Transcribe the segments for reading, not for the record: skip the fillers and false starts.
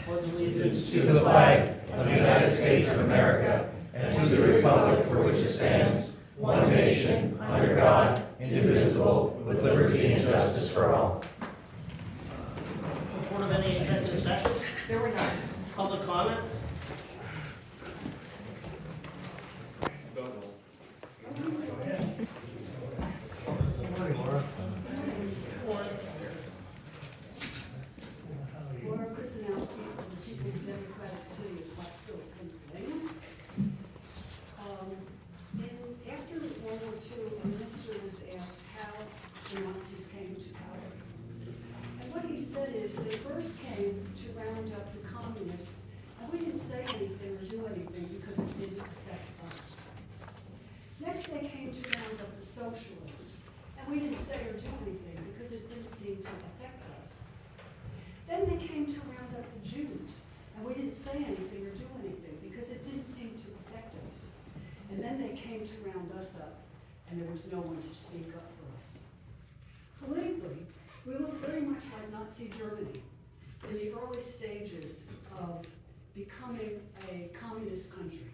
pledge allegiance to the flag of the United States of America and to the republic for which it stands, one nation, under God, indivisible, with liberty and justice for all. Report of any executive sessions? There were none. Public comment? Laura Krasinski from the People's Democratic City of Plattsville, Pennsylvania. After World War II, a minister was asked how the Nazis came to power. And what he said is they first came to round up the communists, and we didn't say anything or do anything because it didn't affect us. Next, they came to round up the socialists, and we didn't say or do anything because it didn't seem to affect us. Then they came to round up the Jews, and we didn't say anything or do anything because it didn't seem to affect us. And then they came to round us up, and there was no one to speak up for us. Politically, we look very much like Nazi Germany in the early stages of becoming a communist country.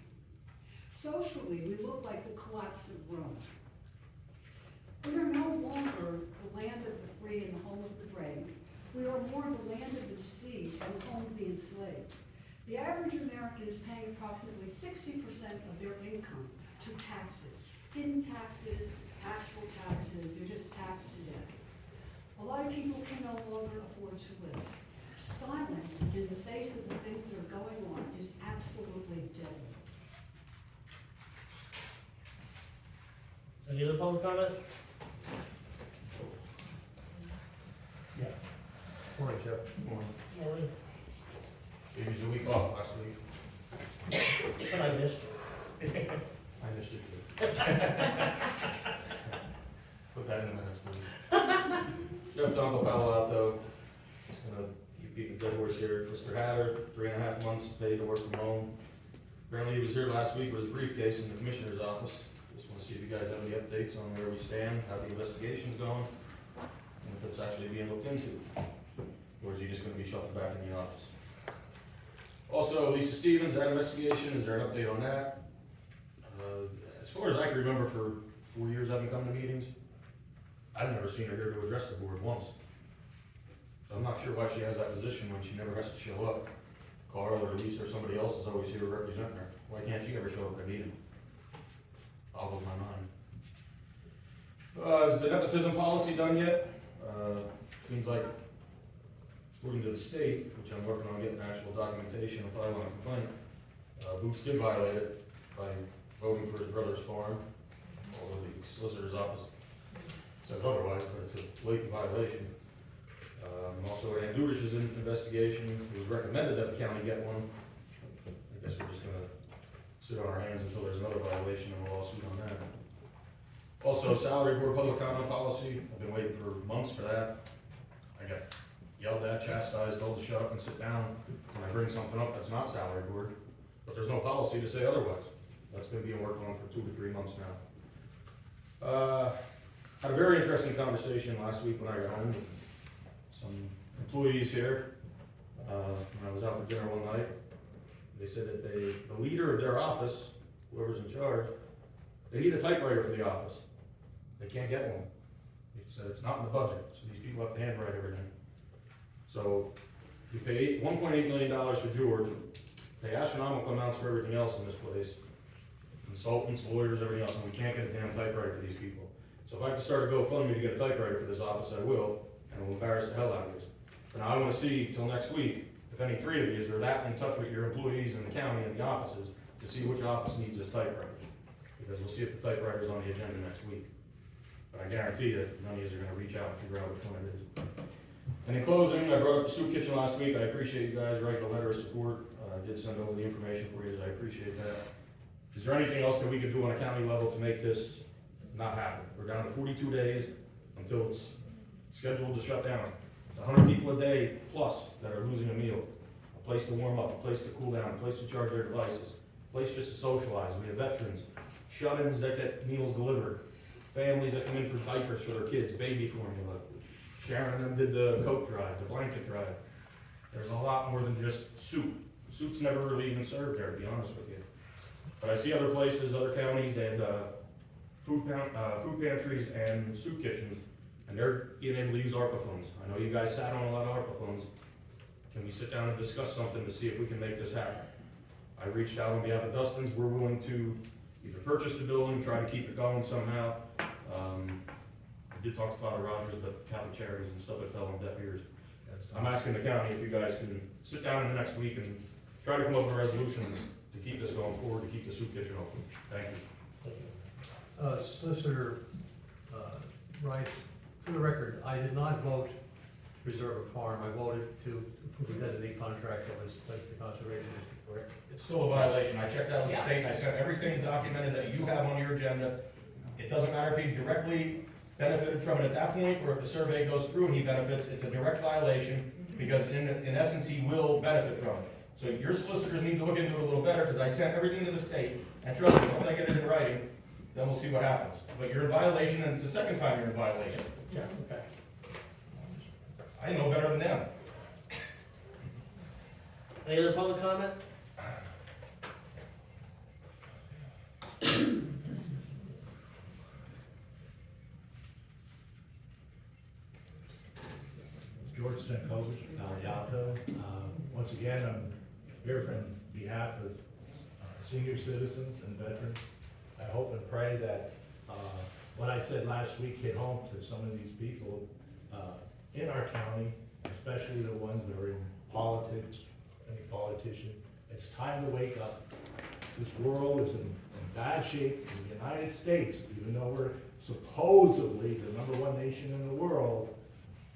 Socially, we look like the collapse of Rome. We are no longer the land of the free and the home of the brave. We are more the land of the deceived and the home of the enslaved. The average American is paying approximately 60% of their income to taxes. Hidden taxes, actual taxes, you're just taxed to death. A lot of people can no longer afford to live. Silence in the face of the things that are going on is absolutely deadly. Any other public comment? Yeah. Morning, Jeff. Morning. It was a week off last week. But I missed it. I missed it too. Put that in the minutes, please. Jeff Dunkel, Palo Alto. Just gonna beat the dead horse here. Mr. Hatter, 3.5 months paid to work from home. Apparently he was here last week with his briefcase in the commissioner's office. Just wanna see if you guys have any updates on where we stand, how the investigation's going, and if it's actually being looked into. Or is he just gonna be shuffled back in the office? Also, Lisa Stevens, that investigation, is there an update on that? As far as I can remember, for 4 years I've been coming to meetings, I've never seen her here to address the board once. So I'm not sure why she has that position when she never has to show up. Carl or Lisa or somebody else is always here representing her. Why can't she ever show up at a meeting? Boggles my mind. Is the nepotism policy done yet? Seems like, according to the state, which I'm working on getting actual documentation and filing a complaint, Boots did violate it by voting for his brother's farm, although the solicitor's office says otherwise, but it's a blatant violation. Also, Ann Dudish's investigation, it was recommended that the county get one. I guess we're just gonna sit on our hands until there's another violation and a lawsuit on that. Also, salary board public comment policy, I've been waiting for months for that. I got yelled at, chastised, told to shut up and sit down when I bring something up that's not salary board, but there's no policy to say otherwise. That's been being worked on for 2 to 3 months now. Had a very interesting conversation last week when I got home with some employees here. When I was out for dinner one night, they said that the leader of their office, whoever's in charge, they need a typewriter for the office. They can't get one. He said it's not in the budget, so these people have to handwrite everything. So we pay $1.8 million for George, pay astronomical amounts for everything else in this place. Consultants, lawyers, everything else, and we can't get a damn typewriter for these people. So if I have to start a GoFundMe to get a typewriter for this office, I will, and it will embarrass the hell out of us. But now I want to see till next week if any 3 of you are that in touch with your employees in the county and the offices to see which office needs this typewriter. Because we'll see if the typewriter is on the agenda next week. But I guarantee you, none of you are going to reach out and figure out which one it is. And in closing, I brought up the soup kitchen last week. I appreciate you guys writing a letter of support. I did send over the information for you, I appreciate that. Is there anything else that we could do on a county level to make this not happen? We're down to 42 days until it's scheduled to shut down. It's 100 people a day plus that are losing a meal, a place to warm up, a place to cool down, a place to charge their devices, a place just to socialize. We have veterans, shut-ins that get meals delivered, families that come in for diapers for their kids, baby formula. Sharon and them did the coat drive, the blanket drive. There's a lot more than just soup. Soup's never really even served there, to be honest with you. But I see other places, other counties, they had food pantries and soup kitchens, and they're being able to use ARPA funds. I know you guys sat on a lot of ARPA funds. Can we sit down and discuss something to see if we can make this happen? I reached out on behalf of Dustin's. We're willing to either purchase the building, try to keep it going somehow. I did talk to Father Rogers, but Catholic Charities and stuff that fell on deaf ears. I'm asking the county if you guys can sit down in the next week and try to come up with a resolution to keep this going forward, to keep the soup kitchen open. Thank you. Solicitor Rice, for the record, I did not vote to preserve a farm. I voted to approve a designee contract that was like the conservation district, correct? It's still a violation. I checked out with the state, I sent everything documented that you have on your agenda. It doesn't matter if he directly benefited from it at that point, or if the survey goes through and he benefits, it's a direct violation, because in essence, he will benefit from it. So your solicitors need to look into it a little better, because I sent everything to the state, and trust me, once I get it in writing, then we'll see what happens. But you're in violation, and it's the second time you're in violation. Yeah, okay. I know better than them. Any other public comment? George Stankovic, Rialto. Once again, I'm here on behalf of senior citizens and veterans. I hope and pray that what I said last week hit home to some of these people in our county, especially the ones that are in politics, any politician. It's time to wake up. This world is in bad shape in the United States, even though we're supposedly the #1 nation in the world.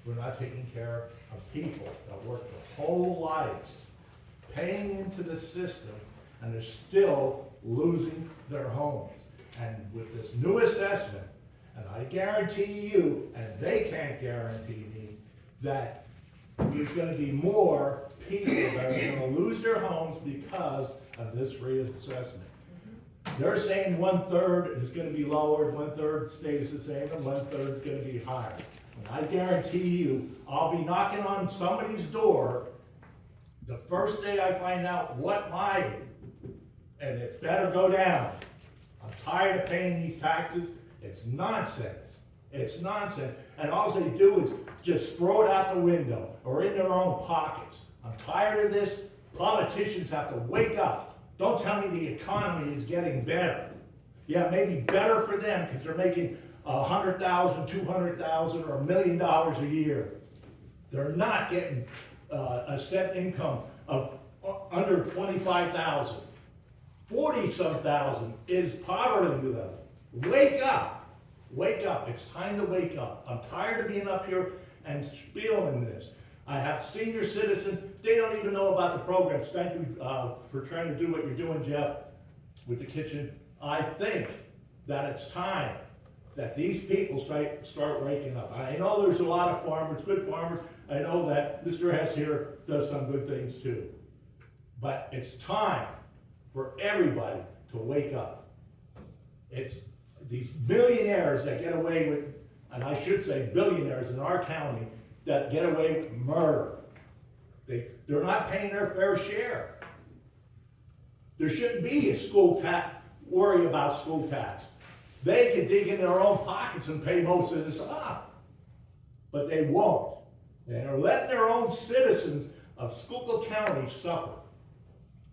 We're not taking care of people that work their whole lives, paying into the system, and they're still losing their homes. And with this new assessment, and I guarantee you, and they can't guarantee me, that there's gonna be more people that are gonna lose their homes because of this reassessment. They're saying 1/3 is gonna be lowered, 1/3 stays the same, and 1/3 is gonna be higher. And I guarantee you, I'll be knocking on somebody's door the first day I find out what and it better go down. I'm tired of paying these taxes. It's nonsense. It's nonsense. And all they do is just throw it out the window or in their own pockets. I'm tired of this. Politicians have to wake up. Don't tell me the economy is getting better. Yeah, maybe better for them because they're making $100,000, $200,000, or $1 million a year. They're not getting a set income of under $25,000. 40-some thousand is poverty to them. Wake up. Wake up. It's time to wake up. I'm tired of being up here and spieling this. I have senior citizens, they don't even know about the programs. Thank you for trying to do what you're doing, Jeff, with the kitchen. I think that it's time that these people start waking up. I know there's a lot of farmers, good farmers. I know that Mr. Hess here does some good things too. But it's time for everybody to wake up. It's these millionaires that get away with, and I should say billionaires in our county, that get away with murder. They're not paying their fair share. There shouldn't be a school tax, worry about school tax. They can dig in their own pockets and pay most of this up. But they won't. They're letting their own citizens of Schuylkill County suffer.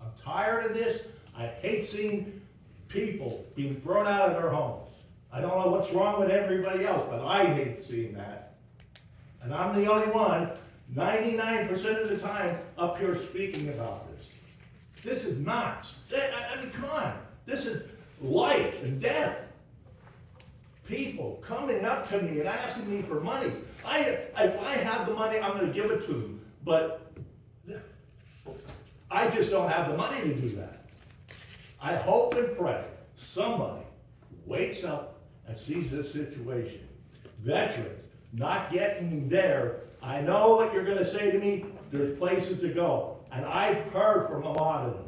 I'm tired of this. I hate seeing people being thrown out of their homes. I don't know what's wrong with everybody else, but I hate seeing that. And I'm the only one, 99% of the time, up here speaking about this. This is nuts. I mean, come on. This is life and death. People coming up to me and asking me for money. If I have the money, I'm going to give it to them. But I just don't have the money to do that. I hope and pray somebody wakes up and sees this situation. Veterans not getting there. I know what you're going to say to me. There's places to go. And I've heard from a lot of them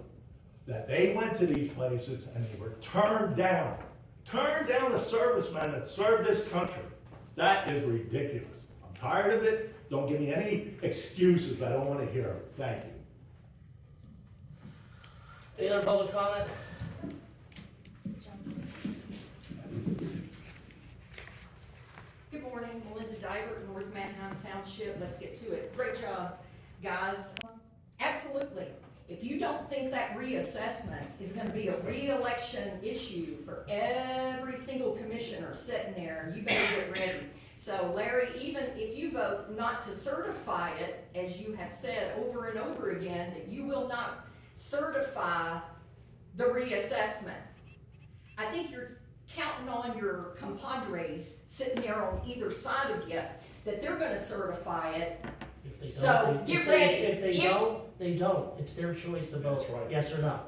that they went to these places and they were turned down. Turned down a serviceman that served this country. That is ridiculous. I'm tired of it. Don't give me any excuses, I don't wanna hear them. Thank you. Any other public comment? Good morning, Melinda Divert, North Manheim Township. Let's get to it. Great job, guys. Absolutely. If you don't think that reassessment is gonna be a re-election issue for every single commissioner sitting there, you better get ready. So Larry, even if you vote not to certify it, as you have said over and over again, that you will not certify the reassessment, I think you're counting on your compadres sitting there on either side of you, that they're gonna certify it. If they So, don't, get if ready. If they If- don't, they don't. It's their choice to vote That's right. yes or no.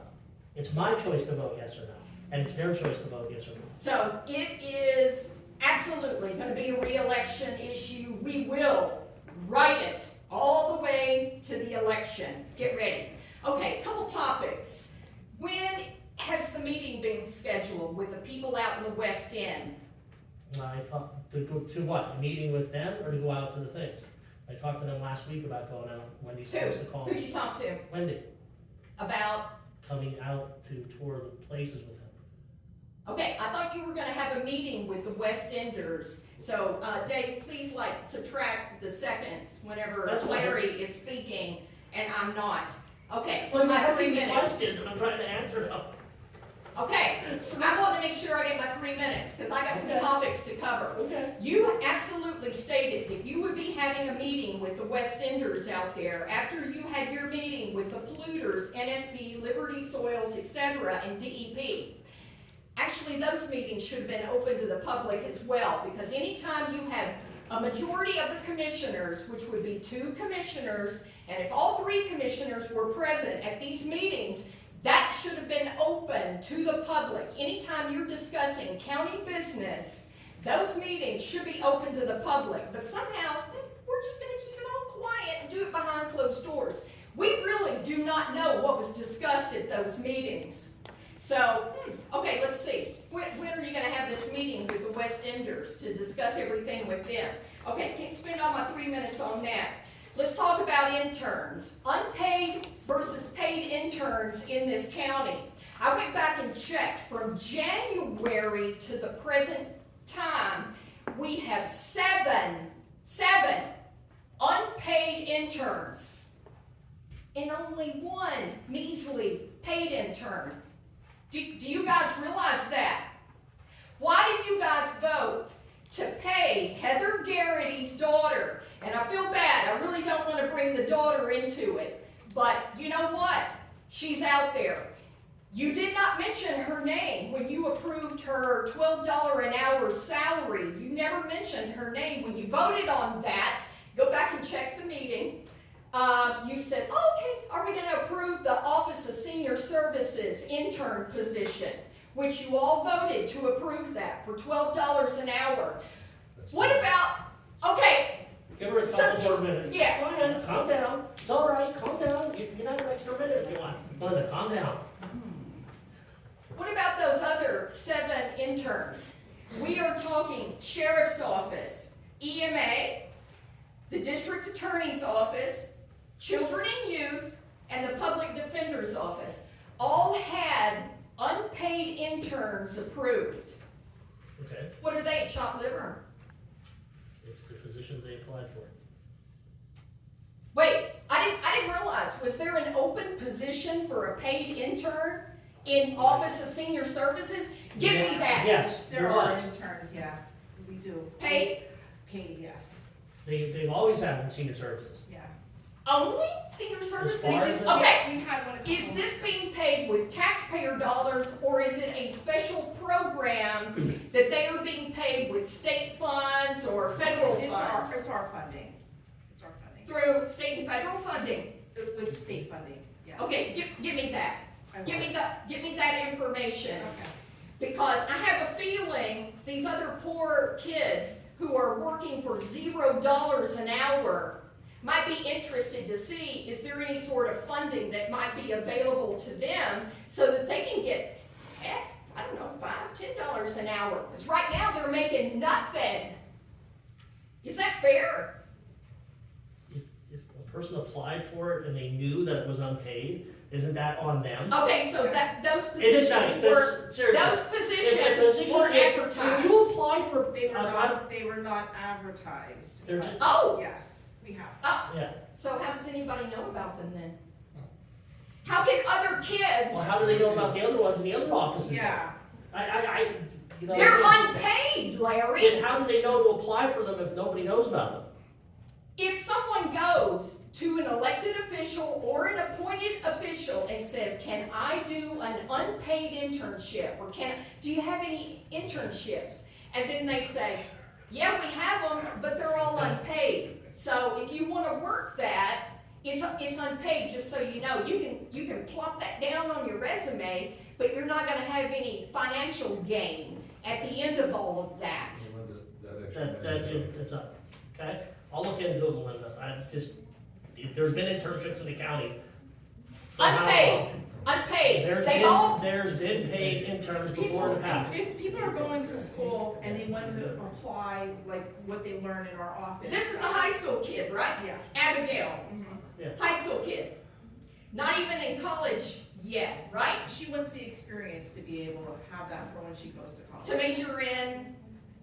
It's my choice to vote yes or no, and it's their choice to vote yes or no. So it is absolutely gonna be a re-election issue. We will write it all the way to the election. Get ready. Okay, couple topics. When has the meeting been scheduled with the people out in the West End? I talked, to go to what, a meeting with them or to go out to the things? I talked to them last week about going out, Wendy's supposed to call Who'd me. you talk to Wendy, about? coming out to tour the places with them. Okay, I thought you were gonna have a meeting with the West Enders. So, Dave, please subtract the seconds whenever That's fine. Larry is speaking and I'm not. Okay, Well, for you my have 3 any minutes. questions and I'm trying to answer them. Okay, so I want to make sure I get my 3 minutes, because I got some Okay. topics to cover. Okay. You absolutely stated that you would be having a meeting with the West Enders out there after you had your meeting with the polluters, NSP, Liberty Soils, etc., and DEP. Actually, those meetings should have been open to the public as well, because anytime you have a majority of the commissioners, which would be 2 commissioners, and if all 3 commissioners were present at these meetings, that should have been open to the public. Anytime you're discussing county business, those meetings should be open to the public. But somehow, we're just gonna keep it all quiet and do it behind closed doors. We really do not know what was discussed at those meetings. So, okay, let's see. When are you gonna have this meeting with the West Enders to discuss everything with them? Okay, can't spend all my 3 minutes on that. Let's talk about interns, unpaid versus paid interns in this county. I went back and checked from January to the present time. We have seven unpaid interns and only 1 measly paid intern. Do you guys realize that? Why did you guys vote to pay Heather Garrity's daughter? And I feel bad, I really don't want to bring the daughter into it, but you know what? She's out there. You did not mention her name when you approved her $12 an hour salary. You never mentioned her name when you voted on that. Go back and check the meeting. You said, oh, okay, are we going to approve the Office of Senior Services intern position, which you all voted to approve that for $12 an hour. What about, okay, Give her a couple more minutes. yes. Go ahead, calm down. It's all right, calm down. You can have an extra minute if you want. Linda, calm down. What about those other 7 interns? We are talking Sheriff's Office, EMA, the District Attorney's Office, Children and Youth, and the Public Defender's Office. All had unpaid interns approved. Okay, What are they, chopped liver? it's the position they applied for. Wait, I didn't realize, was there an open position for a paid intern in Office of Senior Services? Give me that. Yes, There there are was. interns, yeah, we do. Paid? Paid, yes, They've always had them in senior services. yeah. Only senior services? far as Okay, We had one. a is couple- this being paid with taxpayer dollars, or is it a special program that they are being paid with state funds or federal It's funds? our funding, it's our funding, Through state and federal funding? with state funding, yes. Okay, give me that. I will. Give me that information. Okay. Because I have a feeling these other poor kids who are working for $0 an hour might be interested to see, is there any sort of funding that might be available to them so that they can get, heck, I don't know, $5, $10 an hour. Because right now they're making nothing. Is that fair? person applied for it and they knew that it was unpaid, isn't that on them? Okay, so those Is it not, positions were, but seriously, those if the positions position were is, if advertised. you apply for, They were not advertised. They're but just- Oh, Yes, we have. yeah, so how does anybody know about them then? How can other kids, well, how do they know about the other ones in the other offices? Yeah, You know. they're unpaid, Larry. Then how do they know to apply for them if nobody knows about them? If someone goes to an elected official or an appointed official and says, can I do an unpaid internship? Or do you have any internships? And then they say, yeah, we have them, but they're all unpaid. So if you wanna work that, it's unpaid, just so you know. You can plop that down on your resume, but you're not gonna have any financial gain at the end of all of that. It's up, okay? I'll look into it, Melinda. There's been internships in the county. for how long? Unpaid. There's been paid interns before in the past. If people are going to school and they want to apply, like, what they learn in our office. This is a high school kid, right? Yeah. Abigail, Yeah. high school kid. Not even in college yet, right? She wants the experience to be able to have that for when she goes to college. To major in,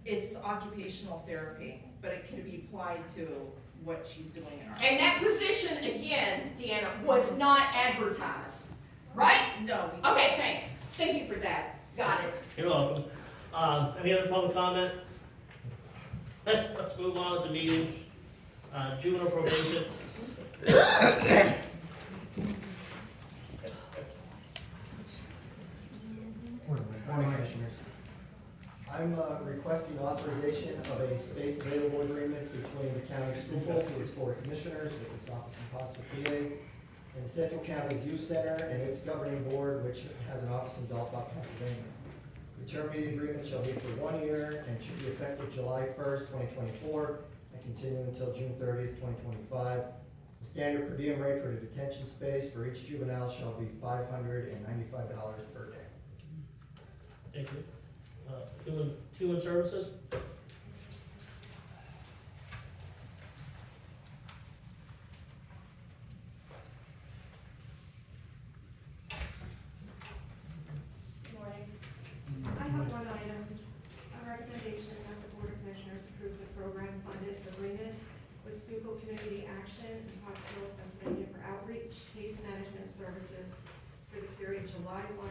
It's occupational therapy, but it can be applied to what she's doing in our. and that position, again, Deanna, was not advertised, right? No. Okay, thanks. Thank you for that. Got it. You're welcome. Any other public comment? Let's move on with the meeting. Juvenile probation. Morning, Commissioners. I'm requesting authorization of a space available agreement between the County of Schuylkill for its Board of Commissioners with its office in Pottsville, PA, and the Central County's Youth Center and its governing board, which has an office in Delphi, Pennsylvania. The term of the agreement shall be for 1 year and should be effective July 1st, 2024, and continue until June 30th, 2025. The standard per diem rate for the detention space for each juvenile shall be $595 per day. Thank you. Human Services? Good morning. I have one item, a recommendation that the Board of Commissioners approves a program-funded agreement with Schuylkill Community Action in Pottsville, Pennsylvania for outreach case management services for the period July 1,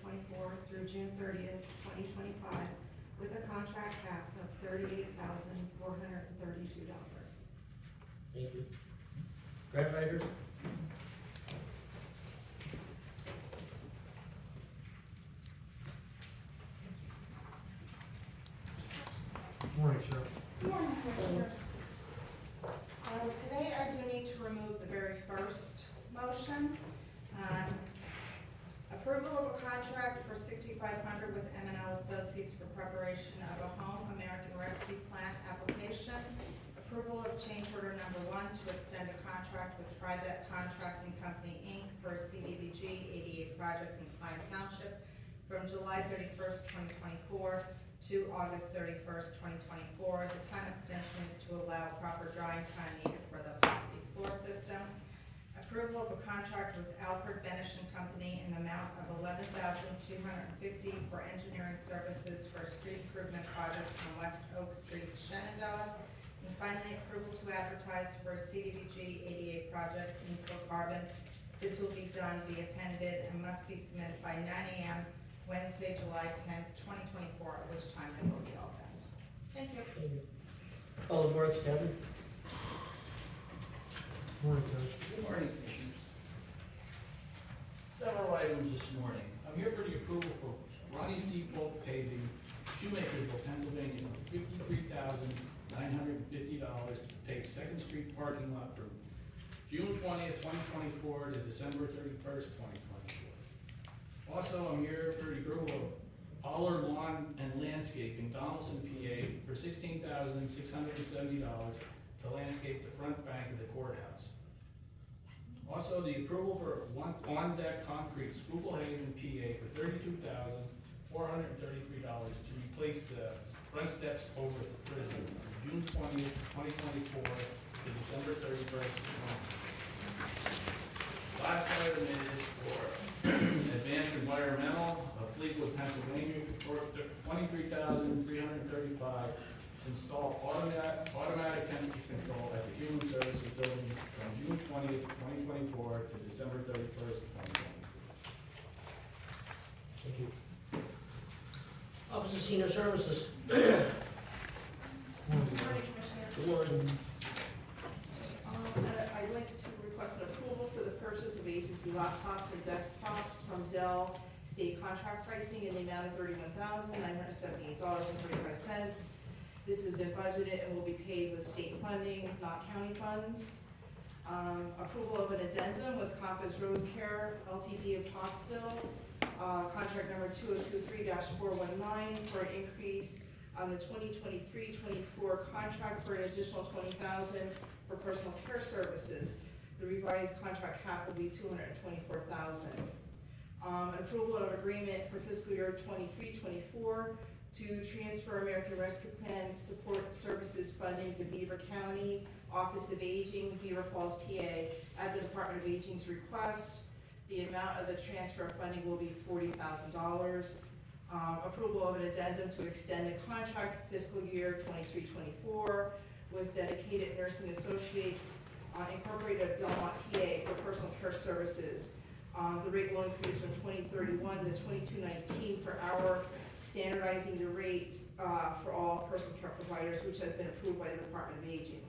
2024 through June 30th, 2025, with a contract cap of $38,432. Thank you. Grant writers? Morning, sir. Good morning, Commissioners. Today I do need to remove the very first motion. Approval of a contract for $6,500 with M&L Associates for preparation of a Home American Rescue Plan application. Approval of change order number 1 to extend a contract with Trivet Contracting Company, Inc. for a CDBG 88 project in Klein Township from July 31st, 2024 to August 31st, 2024. The time extension is to allow proper drying time needed for the epoxy floor system. Approval of a contract with Alfred Benish and Company in the amount of $11,250 for engineering services for a street improvement project on West Oak Street, Shenandoah. And finally, approval to advertise for a CDBG 88 project in Brook Harbin. Bids will be done via pen bid and must be submitted by 9 a.m. Wednesday, July 10th, 2024, at which time they will be opened. Thank you. Thank you. Public Works, Kevin? Morning, sir. Good morning, Commissioners. Several items this morning. I'm here for the approval for Ronnie C. Folk paving, Shoemakersville, Pennsylvania, for $53,950 to pave Second Street parking lot from June 20th, 2024 to December 31st, 2024. Also, I'm here for the approval of Pollard Lawn and Landscaping, Donaldson, PA, for $16,670 to landscape the front bank of the courthouse. Also, the approval for on-deck concrete, Schuylkill Haven, PA, for $32,433 to replace the front steps over the prison from June 20th, 2024 to December December 31st. Last item is for Advanced Environmental of Fleetwood, Pennsylvania, for $23,335. Install automatic temperature control at the Human Services Building from June 20th, 2024 to December 31st, 2024. Thank you. Office of Senior Services. Good morning, Commissioner. Good morning. I'd like to request an approval for the purchase of agency laptops and desktops from Dell state contract pricing in the amount of $31,978.35. This has been budgeted and will be paid with state funding, not county funds. Approval of an addendum with Compass Rose Care Ltd. of Pottsville, contract number 2023-419 for an increase on the 2023-24 contract for an additional $20,000 for personal care services. The revised contract cap will be $224,000. Approval of agreement for fiscal year 23-24 to transfer American Rescue Plan support services funding to Beaver County Office of Aging, Beaver Falls, PA, at the Department of Aging's request. The amount of the transfer of funding will be $40,000. Approval of an addendum to extend the contract fiscal year 23-24 with Dedicated Nursing Associates Incorporated of Delmont, PA for personal care services. The rate will increase from $20.31 to $22.19 per hour, standardizing the rate for all personal care providers, which has been approved by the Department of Aging.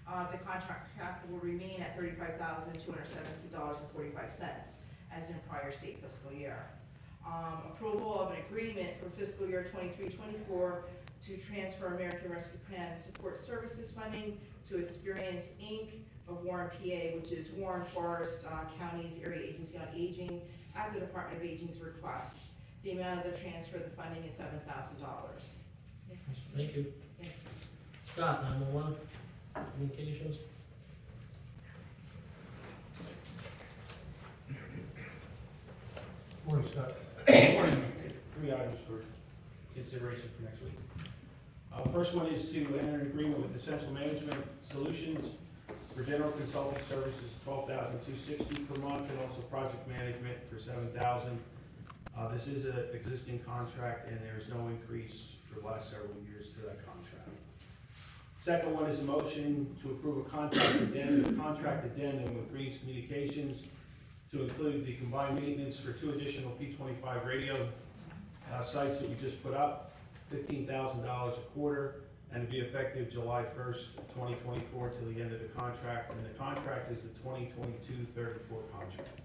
The contract cap will remain at $35,217.45 as in prior state fiscal year. Approval of an agreement for fiscal year 23-24 to transfer American Rescue Plan support services funding to Experience Inc. of Warren, PA, which is Warren Forest County's Area Agency on Aging, at the Department of Aging's request. The amount of the transfer of the funding is $7,000. Thank you. Scott, 911, communications. Morning, Scott. Morning. Three items for consideration for next week. First one is to enter an agreement with Essential Management Solutions for general consulting services, $12,260 per month, and also project management for $7,000. This is an existing contract, and there is no increase for the last several years to that contract. Second one is a motion to approve a contract addendum with Greens Communications to include the combined maintenance for 2 additional P25 radio sites that we just put up, $15,000 a quarter, and to be effective July 1st, 2024 till the end of the contract, and the contract is the 2022-34 contract.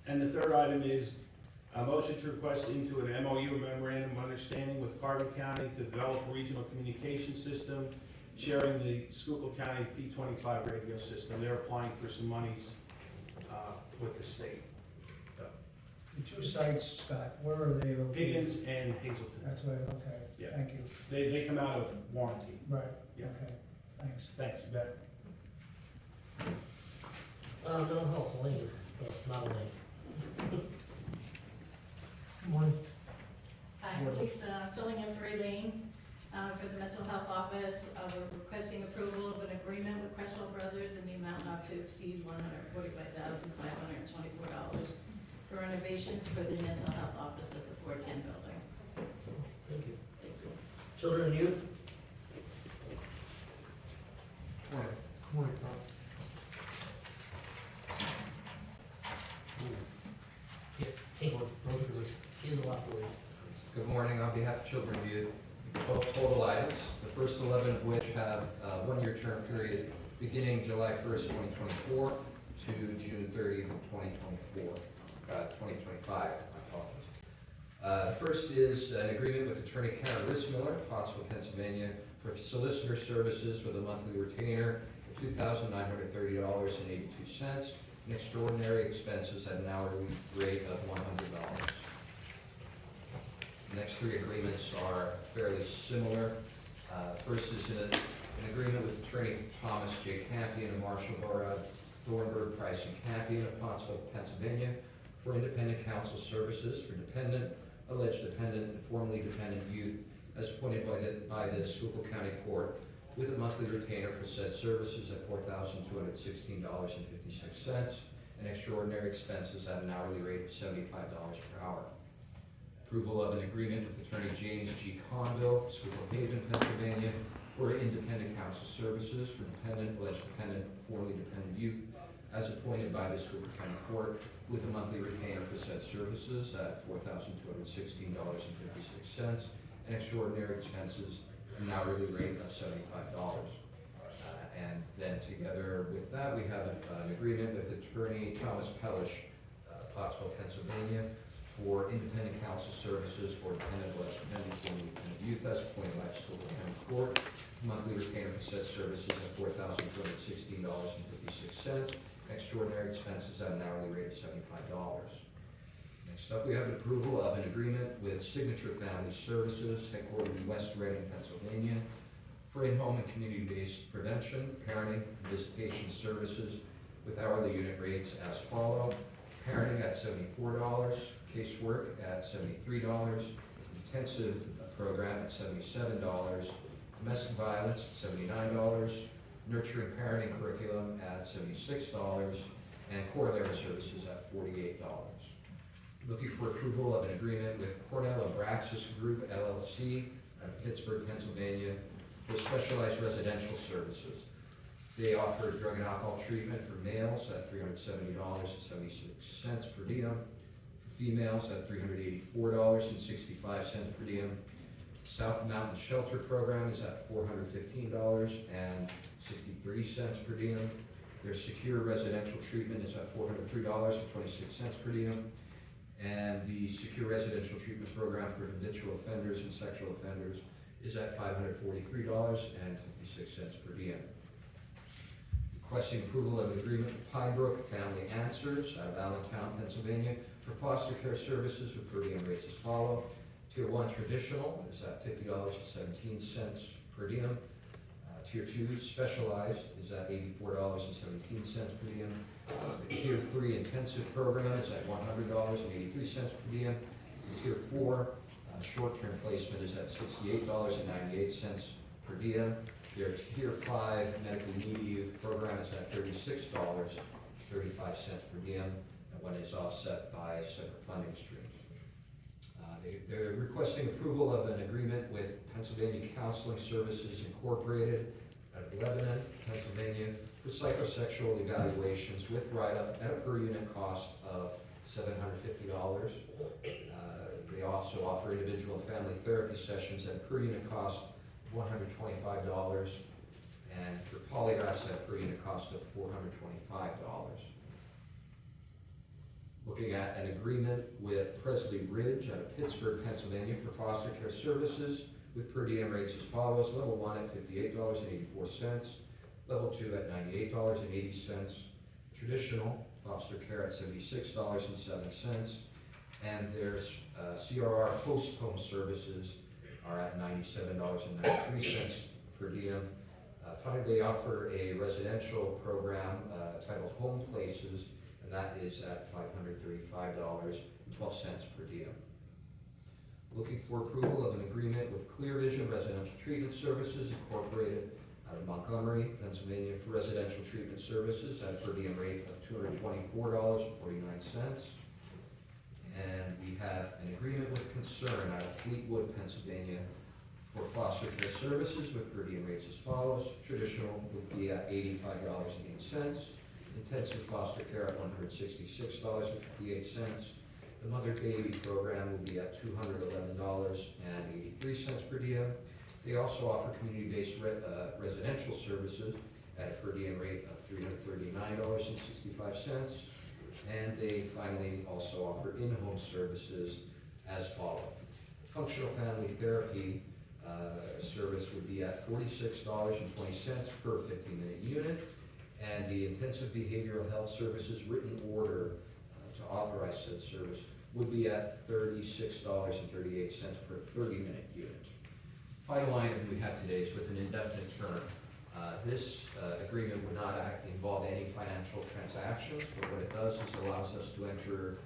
And the third item is a motion to request into an MOU, memorandum of understanding with Carbon County to develop a regional communication system sharing the Schuylkill County P25 radio system. They're applying for some monies with the state. The 2 sites, Scott, where are they located? Higgins and Hazelton. That's right, okay. Yeah. Thank you. They come out of warranty. Right, Yeah. okay, thanks. Thanks, you bet. Mental health, Elaine, not Elaine. Good morning. Hi, Lisa, filling in for Elaine, for the mental health office. We're requesting approval of an agreement with Crestwell Brothers in the amount not to exceed $145,524 for renovations for the mental health office at the 410 building. Thank you. Children and youth. Morning. Morning, Tom. He has a lot to read. Good morning. On behalf of Children and Youth, 12 total items, the first 11 of which have a 1-year term period beginning July 1st, 2024 to June 30th, 2025. I apologize. First is an agreement with Attorney Karen Rissmiller, Pottsville, Pennsylvania, for solicitor services with a monthly retainer of $2,930.82, and extraordinary expenses at an hourly rate of $100. The next 3 agreements are fairly similar. First is an agreement with Attorney Thomas J. Campion of Marshallboro, Thornburg, Price and Campion of Pottsville, Pennsylvania, for independent counsel services for dependent, alleged dependent, and formerly dependent youth as appointed by the Schuylkill County Court with a monthly retainer for said services at $4,216.56, and extraordinary expenses at an hourly rate of $75 per hour. Approval of an agreement with Attorney James G. Conville, Schuylkill Haven, Pennsylvania, for independent counsel services for dependent, alleged dependent, formerly dependent youth, as appointed by the Schuylkill County Court, with a monthly retainer for said services at $4,216.56, and extraordinary expenses at an hourly rate of $75. And then together with that, we have an agreement with Attorney Thomas Pellish, Pottsville, Pennsylvania, for independent counsel services for dependent, alleged dependent, formerly dependent youth, as appointed by the Schuylkill County Court. Monthly retainer for said services at $4,216.56. Extraordinary expenses at an hourly rate of $75. Next up, we have approval of an agreement with Signature Family Services, headquartered in West Reading, Pennsylvania, for in-home and community-based prevention, parenting, and visitation services with hourly unit rates as follow: parenting at $74, casework at $73, intensive program at $77, domestic violence at $79, nurturing parenting curriculum at $76, and corollary services at $48. Looking for approval of an agreement with Cornell and Braxis Group LLC out of Pittsburgh, Pennsylvania, for specialized residential services. They offer drug and alcohol treatment for males at $370.76 per diem, for females at $384.65 per diem. South Mountain Shelter Program is at $415.63 per diem. Their secure residential treatment is at $403.26 per diem. And the secure residential treatment program for habitual offenders and sexual offenders is at $543.56 per diem. Requesting approval of an agreement with Pinebrook Family Answers out of Allentown, Pennsylvania, for foster care services with per diem rates as follow. Tier 1 traditional is at $50.17 per diem. Tier 2 specialized is at $84.17 per diem. The Tier 3 intensive program is at $100.83 per diem. And Tier 4 short-term placement is at $68.98 per diem. Their Tier 5 medically needy youth program is at $36.35 per diem, and one is offset by separate funding streams. They're requesting approval of an agreement with Pennsylvania Counseling Services Incorporated out of Lebanon, Pennsylvania, for psychosexual evaluations with write-up at a per unit cost of $750. They also offer individual and family therapy sessions at a per unit cost of $125, and for polygraphs at a per unit cost of $425. Looking at an agreement with Presley Ridge out of Pittsburgh, Pennsylvania, for foster care services with per diem rates as follows: level 1 at $58.84, level 2 at $98.80, traditional foster care at $76.07, and there's CRR post-home services are at $97.93 per diem. Finally, they offer a residential program titled Home Places, and that is at $535.12 per diem. Looking for approval of an agreement with Clear Vision Residential Treatment Services Incorporated out of Montgomery, Pennsylvania, for residential treatment services at a per diem rate of $224.49. And we have an agreement with Concern out of Fleetwood, Pennsylvania, for foster care services with per diem rates as follows: traditional would be at $85.08, intensive foster care at $166.58. The mother-baby program will be at $211.83 per diem. They also offer community-based residential services at a per diem rate of $339.65. And they finally also offer in-home services as follows. Functional family therapy service would be at $46.20 per 15-minute unit. And the intensive behavioral health services written order to authorize said service would be at $36.38 per 30-minute unit. Final item we have today is with an indefinite term. This agreement would not involve any financial transactions, but what it does is allows us to enter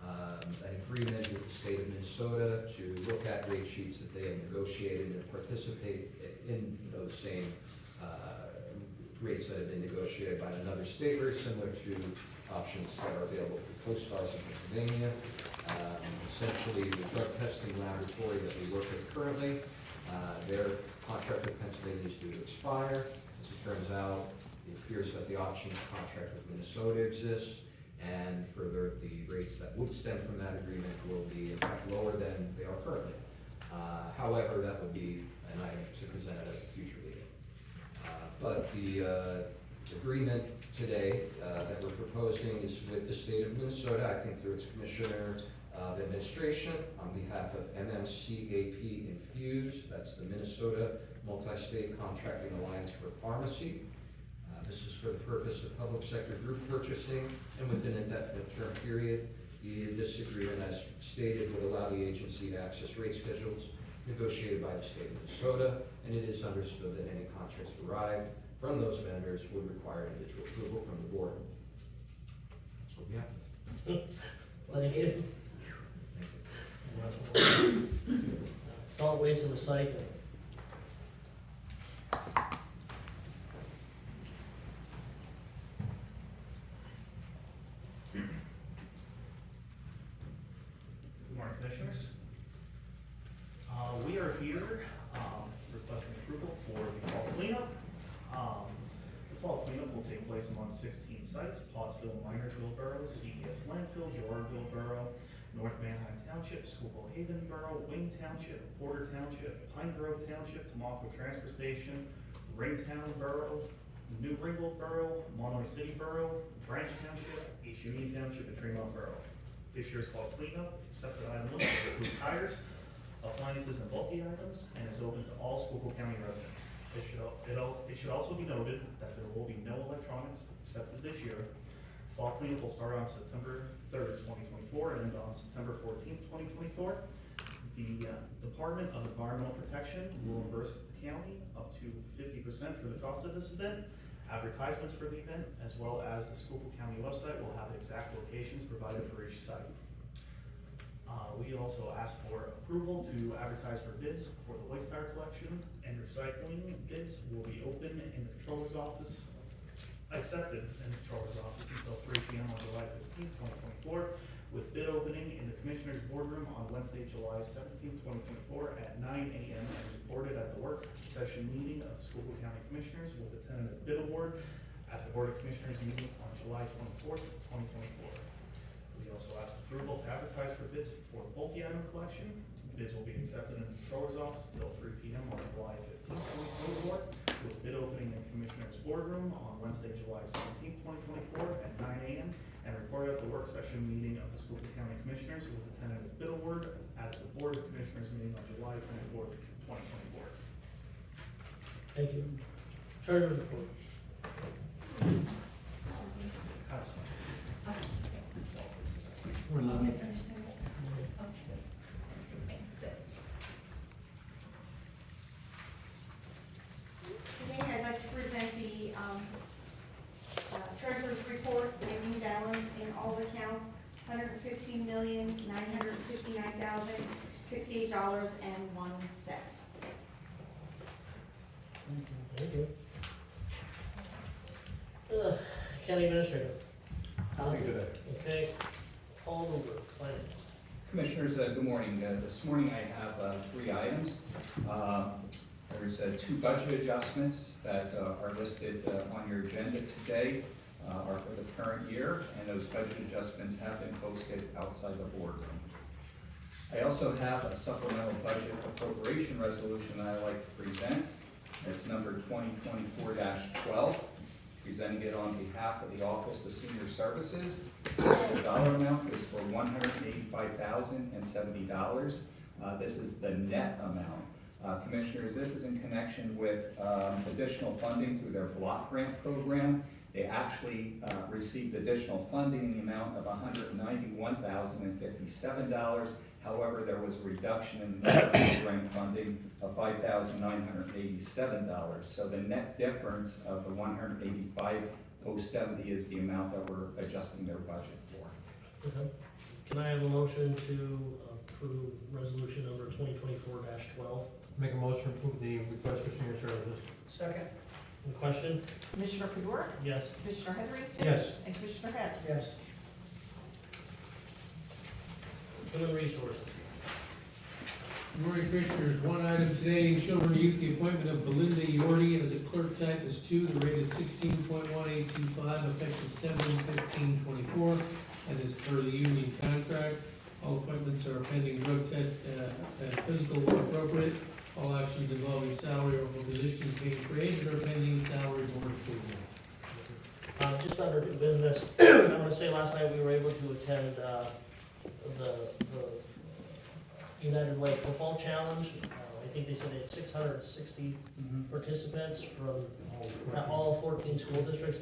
an agreement with the state of Minnesota to look at rate sheets that they have negotiated and participate in those same rates that have been negotiated by another state, very similar to options that are available for co-stars in Pennsylvania. Essentially, the drug testing laboratory that we work with currently, their contract with Pennsylvania is due to expire. As it turns out, it appears that the option contract with Minnesota exists, and further, the rates that would stem from that agreement will be in fact lower than they are currently. However, that would be an item to present at a future meeting. But the agreement today that we're proposing is with the state of Minnesota, acting through its Commissioner of Administration on behalf of MMCAP Infuse, that's the Minnesota Multi-State Contracting Alliance for Pharmacy. This is for the purpose of public sector group purchasing and within an indefinite term period. This agreement, as stated, would allow the agency to access rate schedules negotiated by the state of Minnesota, and it is understood that any contracts derived from those vendors would require individual approval from the board. That's what we have. Thank you. Solid waste and recycling. Good morning, Commissioners. We are here requesting approval for the fall cleanup. The fall cleanup will take place among 16 sites: Pottsville, Minersville Boroughs, CES Landfill, Girardville Borough, North Manheim Township, Schuylkill Haven Borough, Wayne Township, Porter Township, Pine Grove Township, Tamaqua Transfer Station, Ringtown Borough, New Ringgold Borough, Monterey City Borough, Branch Township, East Union Township, and Tremont Borough. This year's fall cleanup, accepted item list includes tires, appliances, and bulky items, and is open to all Schuylkill County residents. It should also be noted that there will be no electronics accepted this year. Fall cleanup will start on September 3rd, 2024, and end on September 14th, 2024. The Department of Environmental Protection will reimburse the county up to 50% for the cost of this event. Advertisements for the event, as well as the Schuylkill County website, will have exact locations provided for each site. We also asked for approval to advertise for bids for the waste tire collection and recycling. Bids will be open in the Controller's Office, accepted in the Controller's Office until 3 p.m. on July 15th, 2024, with bid opening in the Commissioner's Boardroom on Wednesday, July 17th, 2024 at 9 a.m. and reported at the work session meeting of the Schuylkill County Commissioners with a tentative bid award at the Board of Commissioners meeting on July 24th, 2024. We also asked approval to advertise for bids for bulky item collection. Bids will be accepted in the Controller's Office until 3 p.m. on July 15th, 2024, with bid opening in the Commissioner's Boardroom on Wednesday, July 17th, 2024 at 9 a.m. and reported at the work session meeting of the Schuylkill County Commissioners with a tentative bid award at the Board of Commissioners meeting on July 24th, 2024. Thank you. Treasurer's report. Today, I'd like to present the treasurer's report, ending balance in all accounts, $115,959,068.01. Thank you. County Administrator. Nothing today. Okay. Paul Luber, Finance. Commissioners, good morning. This morning I have 3 items. There's 2 budget adjustments that are listed on your agenda today, are for the current year, and those budget adjustments have been posted outside the boardroom. I also have a supplemental budget appropriation resolution that I'd like to present. It's number 2024-12. Presenting it on behalf of the Office of Senior Services. The dollar amount is for $185,070. This is the net amount. Commissioners, this is in connection with additional funding through their block grant program. They actually received additional funding in the amount of $191,057. However, there was a reduction in the program funding of $5,987. So the net difference of the $185,070 is the amount that we're adjusting their budget for. Okay. Can I have a motion to approve resolution number 2024-12? Make a motion to approve the request for senior services. Second? Any question? Commissioner Fedora, Yes. Commissioner Heatherington. Yes. And Commissioner Hess. Yes. Human Resources. Good morning, Commissioners. One item today, in Children and Youth, the appointment of Belinda Yordi as a clerk typist 2. The rate is 16.1825, effective 7/15/24, and is per the union contract. All appointments are pending drug test and physical were appropriate. All actions involving salary or positions being created are pending salary board approval. Just under new business, I want to say last night we were able to attend the United Way Football Challenge. I think they said they had 660 participants from all 14 school districts.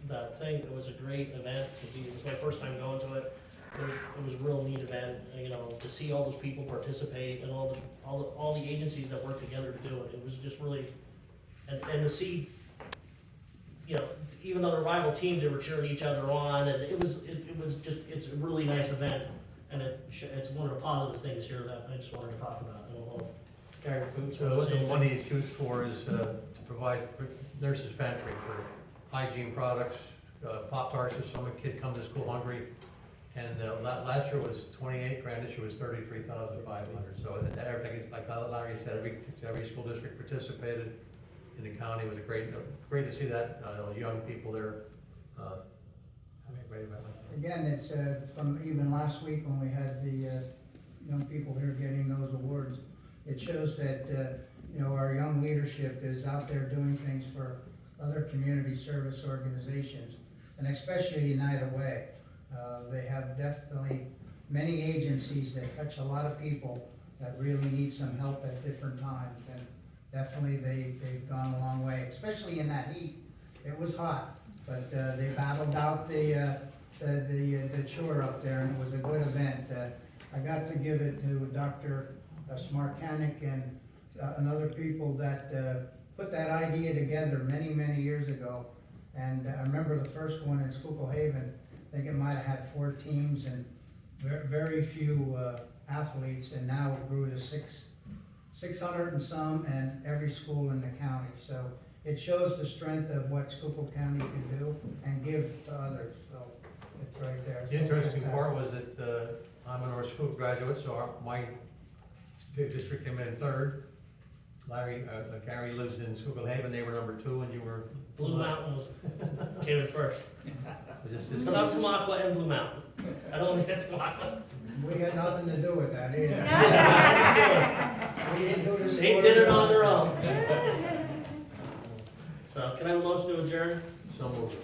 That thing, it was a great event to be. It was my first time going to it. It was a real neat event, you know, to see all those people participate and all the agencies that work together to do it. It was just really, and to see, you know, even though they're rival teams, they were cheering each other on, and it was just, it's a really nice event, and it's one of the positive things here that I just wanted to talk about. I don't know if Gary Boots So wants to say one of anything. the issues for is to provide nurses pantry for hygiene products, Pop-Tarts if some kid comes to school hungry. And last year was 28 grand, this year was 33,500. So that everything is, like Larry said, every school district participated in the county. It was great to see that, young people there. Having a great event like that. Again, it's from even last week when we had the young people here getting those awards. It shows that, you know, our young leadership is out there doing things for other community service organizations, and especially United Way. They have definitely many agencies that touch a lot of people that really need some help at different times, and definitely they've gone a long way, especially in that heat. It was hot, but they battled out the chore up there, and it was a good event. I got to give it to Dr. Smarkanik and other people that put that idea together many years ago. And I remember the first one in Schuylkill Haven. I think it might have had 4 teams and very few athletes, and now it grew to 600 and some, and every school in the county. So it shows the strength of what Schuylkill County can do and give to others. So it's right there. The interesting part was that I'm a North Schuylkill graduate, so my district came in third. Gary lives in Schuylkill Haven, they were number 2, and you were? Blue Mountain came in first. But I'm Tamaqua and Blue Mountain. I don't want to get Tamaqua. We got nothing to do with that either. We didn't do this. They did it on their own. So can I have a motion to adjourn? So moved.